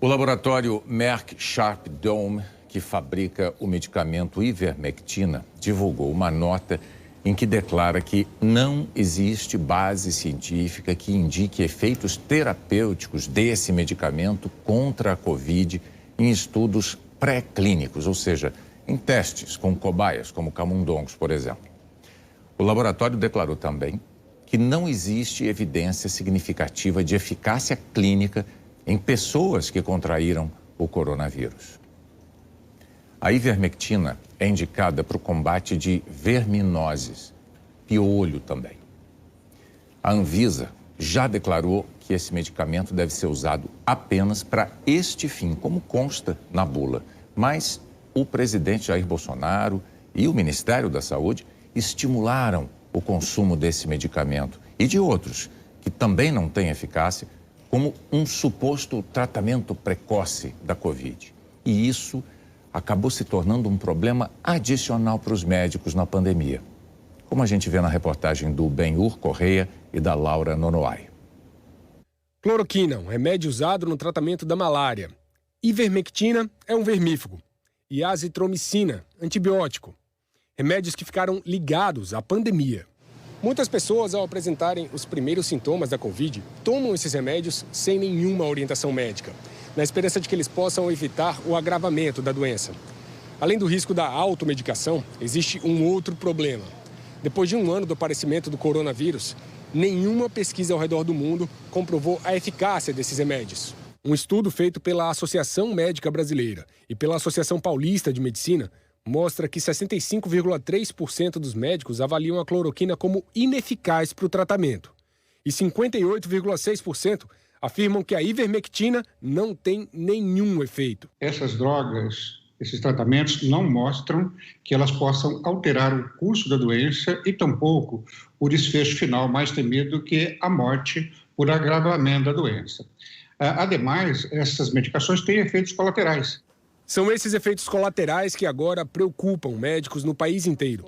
O laboratório Merck Sharp Dome, que fabrica o medicamento Ivermectina, divulgou uma nota em que declara que não existe base científica que indique efeitos terapêuticos desse medicamento contra a Covid em estudos pré-clínicos, ou seja, em testes com cobaias, como camundongos, por exemplo. O laboratório declarou também que não existe evidência significativa de eficácia clínica em pessoas que contraíram o coronavírus. A ivermectina é indicada para o combate de verminoses, piolho também. A Anvisa já declarou que esse medicamento deve ser usado apenas para este fim, como consta na bula. Mas o presidente Jair Bolsonaro e o Ministério da Saúde estimularam o consumo desse medicamento e de outros que também não têm eficácia, como um suposto tratamento precoce da Covid. E isso acabou se tornando um problema adicional para os médicos na pandemia, como a gente vê na reportagem do Benhur Correia e da Laura Nonoai. Cloroquina, um remédio usado no tratamento da malária. Ivermectina é um vermífugo. E azitromicina, antibiótico. Remédios que ficaram ligados à pandemia. Muitas pessoas, ao apresentarem os primeiros sintomas da Covid, tomam esses remédios sem nenhuma orientação médica, na esperança de que eles possam evitar o agravamento da doença. Além do risco da automedicação, existe um outro problema. Depois de um ano do aparecimento do coronavírus, nenhuma pesquisa ao redor do mundo comprovou a eficácia desses remédios. Um estudo feito pela Associação Médica Brasileira e pela Associação Paulista de Medicina mostra que 65,3% dos médicos avaliam a cloroquina como ineficaz para o tratamento. E 58,6% afirmam que a ivermectina não tem nenhum efeito. Essas drogas, esses tratamentos não mostram que elas possam alterar o curso da doença e tampouco o desfecho final mais temido, que é a morte por agravamento da doença. Ademais, essas medicações têm efeitos colaterais. São esses efeitos colaterais que agora preocupam médicos no país inteiro.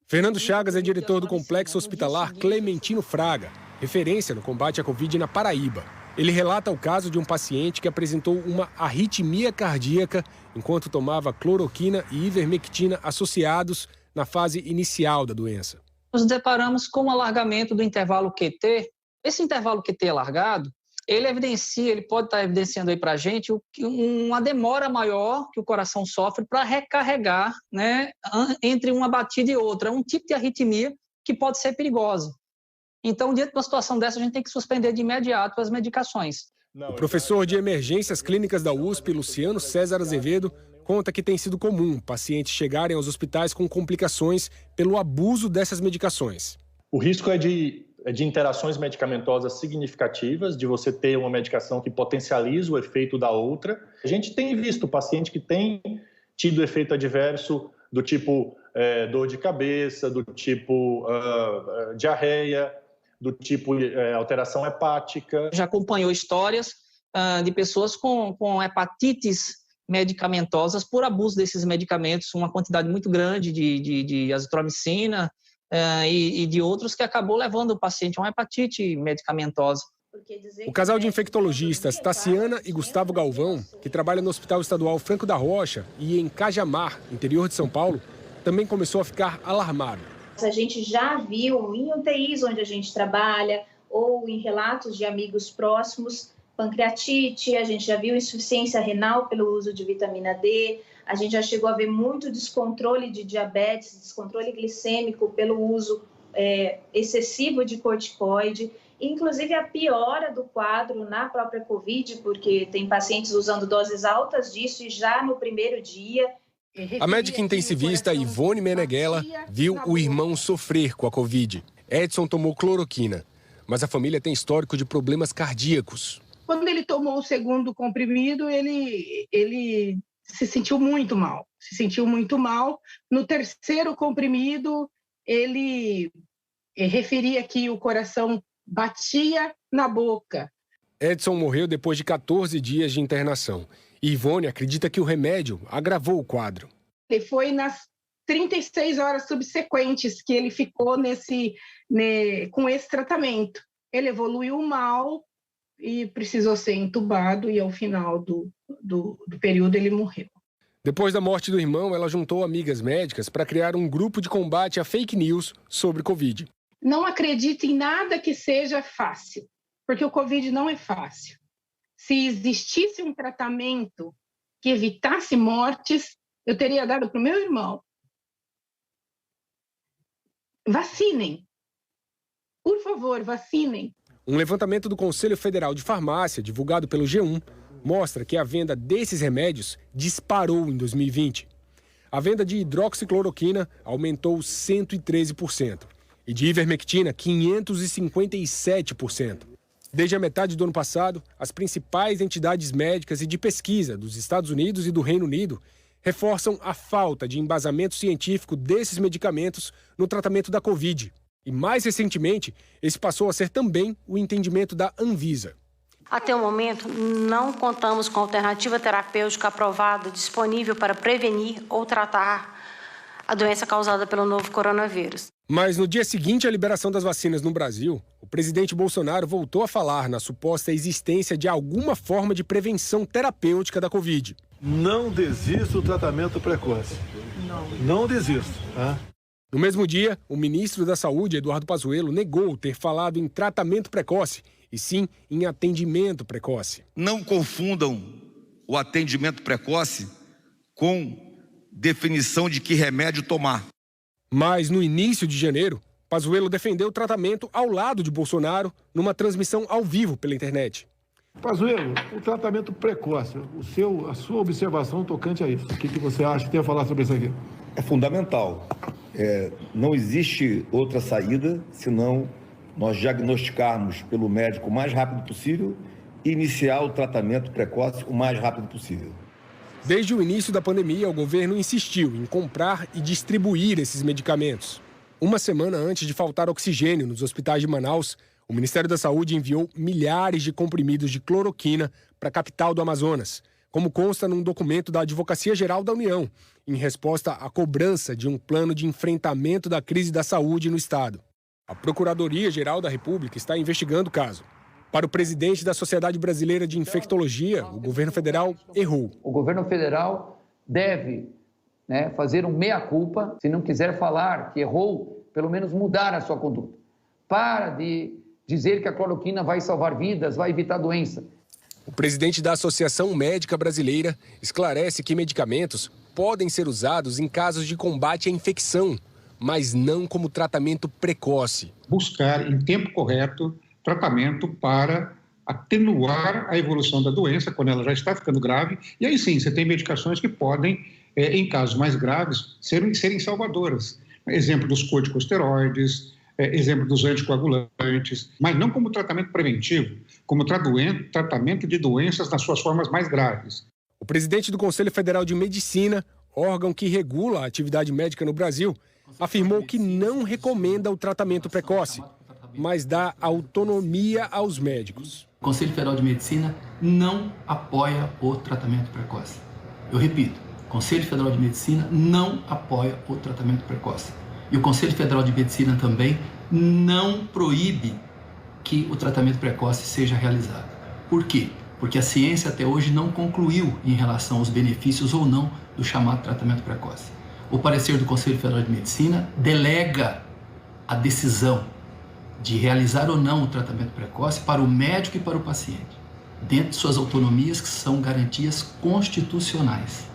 Fernando Chagas é diretor do Complexo Hospitalar Clementino Fraga, referência no combate à Covid na Paraíba. Ele relata o caso de um paciente que apresentou uma arritmia cardíaca enquanto tomava cloroquina e ivermectina associados na fase inicial da doença. Nos deparamos com o alargamento do intervalo QT. Esse intervalo QT alargado, ele pode estar evidenciando aí para a gente uma demora maior que o coração sofre para recarregar, né, entre uma batida e outra. É um tipo de arritmia que pode ser perigosa. Então, diante de uma situação dessa, a gente tem que suspender de imediato as medicações. O professor de emergências clínicas da USP, Luciano César Azevedo, conta que tem sido comum pacientes chegarem aos hospitais com complicações pelo abuso dessas medicações. O risco é de interações medicamentosas significativas, de você ter uma medicação que potencializa o efeito da outra. A gente tem visto paciente que tem tido efeito adverso do tipo dor de cabeça, do tipo diarreia, do tipo alteração hepática. Já acompanhou histórias de pessoas com hepatites medicamentosas por abuso desses medicamentos, uma quantidade muito grande de azitromicina, e de outros que acabou levando o paciente a uma hepatite medicamentosa. O casal de infectologistas Tassiana e Gustavo Galvão, que trabalha no Hospital Estadual Franco da Rocha e em Cajamar, interior de São Paulo, também começou a ficar alarmado. A gente já viu em UTIs onde a gente trabalha ou em relatos de amigos próximos, pancreatite, a gente já viu insuficiência renal pelo uso de vitamina D, a gente já chegou a ver muito descontrole de diabetes, descontrole glicêmico pelo uso excessivo de corticoide, inclusive a piora do quadro na própria Covid, porque tem pacientes usando doses altas disso e já no primeiro dia. A médica intensivista Ivone Meneghella viu o irmão sofrer com a Covid. Edson tomou cloroquina, mas a família tem histórico de problemas cardíacos. Quando ele tomou o segundo comprimido, ele se sentiu muito mal. No terceiro comprimido, ele referia que o coração batia na boca. Edson morreu depois de 14 dias de internação. Ivone acredita que o remédio agravou o quadro. E foi nas 36 horas subsequentes que ele ficou com esse tratamento. Ele evoluiu mal, e precisou ser entubado e ao final do período ele morreu. Depois da morte do irmão, ela juntou amigas médicas para criar um grupo de combate a fake news sobre Covid. Não acredite em nada que seja fácil, porque o Covid não é fácil. Se existisse um tratamento que evitasse mortes, eu teria dado para o meu irmão. Vacinem. Por favor, vacinem. Um levantamento do Conselho Federal de Farmácia, divulgado pelo G1, mostra que a venda desses remédios disparou em 2020. A venda de hidroxicloroquina aumentou 113% e de ivermectina 557%. Desde a metade do ano passado, as principais entidades médicas e de pesquisa dos Estados Unidos e do Reino Unido reforçam a falta de embasamento científico desses medicamentos no tratamento da Covid. E mais recentemente, esse passou a ser também o entendimento da Anvisa. Até o momento, não contamos com alternativa terapêutica aprovada disponível para prevenir ou tratar a doença causada pelo novo coronavírus. Mas no dia seguinte à liberação das vacinas no Brasil, o presidente Bolsonaro voltou a falar na suposta existência de alguma forma de prevenção terapêutica da Covid. Não desista do tratamento precoce. Não desista, tá? No mesmo dia, o ministro da Saúde, Eduardo Pazuello, negou ter falado em tratamento precoce, e sim em atendimento precoce. Não confundam o atendimento precoce com definição de que remédio tomar. Mas no início de janeiro, Pazuello defendeu o tratamento ao lado de Bolsonaro numa transmissão ao vivo pela internet. Pazuello, o tratamento precoce, a sua observação tocante a isso. O que você acha que tem a falar sobre isso aqui? É fundamental. Não existe outra saída senão nós diagnosticarmos pelo médico o mais rápido possível e iniciar o tratamento precoce o mais rápido possível. Desde o início da pandemia, o governo insistiu em comprar e distribuir esses medicamentos. Uma semana antes de faltar oxigênio nos hospitais de Manaus, o Ministério da Saúde enviou milhares de comprimidos de cloroquina para a capital do Amazonas, como consta num documento da Advocacia Geral da União, em resposta à cobrança de um plano de enfrentamento da crise da saúde no estado. A Procuradoria-Geral da República está investigando o caso. Para o presidente da Sociedade Brasileira de Infectologia, o governo federal errou. O governo federal deve fazer um meia-culpa, se não quiser falar que errou, pelo menos mudar a sua conduta. Para de dizer que a cloroquina vai salvar vidas, vai evitar doença. O presidente da Associação Médica Brasileira esclarece que medicamentos podem ser usados em casos de combate à infecção, mas não como tratamento precoce. Buscar, em tempo correto, tratamento para atenuar a evolução da doença quando ela já está ficando grave. E aí sim, você tem medicações que podem, em casos mais graves, serem salvadoras. Exemplo dos corticosteroides, exemplo dos anticoagulantes, mas não como tratamento preventivo, como tratamento de doenças nas suas formas mais graves. O presidente do Conselho Federal de Medicina, órgão que regula a atividade médica no Brasil, afirmou que não recomenda o tratamento precoce, mas dá autonomia aos médicos. O Conselho Federal de Medicina não apoia o tratamento precoce. Eu repito, o Conselho Federal de Medicina não apoia o tratamento precoce. E o Conselho Federal de Medicina também não proíbe que o tratamento precoce seja realizado. Por quê? Porque a ciência até hoje não concluiu em relação aos benefícios ou não do chamado tratamento precoce. O parecer do Conselho Federal de Medicina delega a decisão de realizar ou não o tratamento precoce para o médico e para o paciente, dentro de suas autonomias que são garantias constitucionais.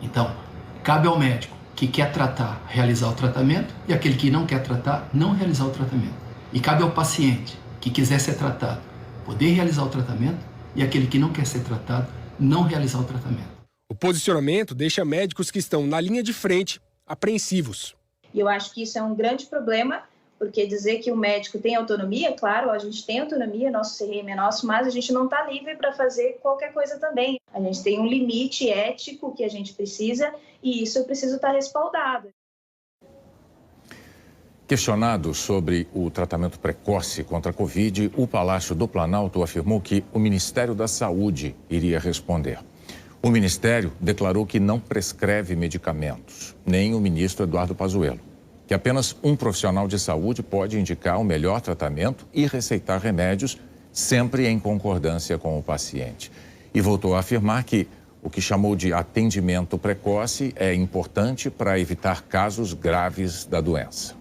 Então, cabe ao médico que quer tratar, realizar o tratamento, e aquele que não quer tratar, não realizar o tratamento. E cabe ao paciente que quiser ser tratado, poder realizar o tratamento, e aquele que não quer ser tratado, não realizar o tratamento. O posicionamento deixa médicos que estão na linha de frente apreensivos. E eu acho que isso é um grande problema, porque dizer que o médico tem autonomia, claro, a gente tem autonomia, nosso CRM é nosso, mas a gente não está livre para fazer qualquer coisa também. A gente tem um limite ético que a gente precisa e isso precisa estar respaldado. Questionado sobre o tratamento precoce contra a Covid, o Palácio do Planalto afirmou que o Ministério da Saúde iria responder. O Ministério declarou que não prescreve medicamentos, nem o ministro Eduardo Pazuello, que apenas um profissional de saúde pode indicar o melhor tratamento e receitar remédios sempre em concordância com o paciente. E voltou a afirmar que o que chamou de atendimento precoce é importante para evitar casos graves da doença.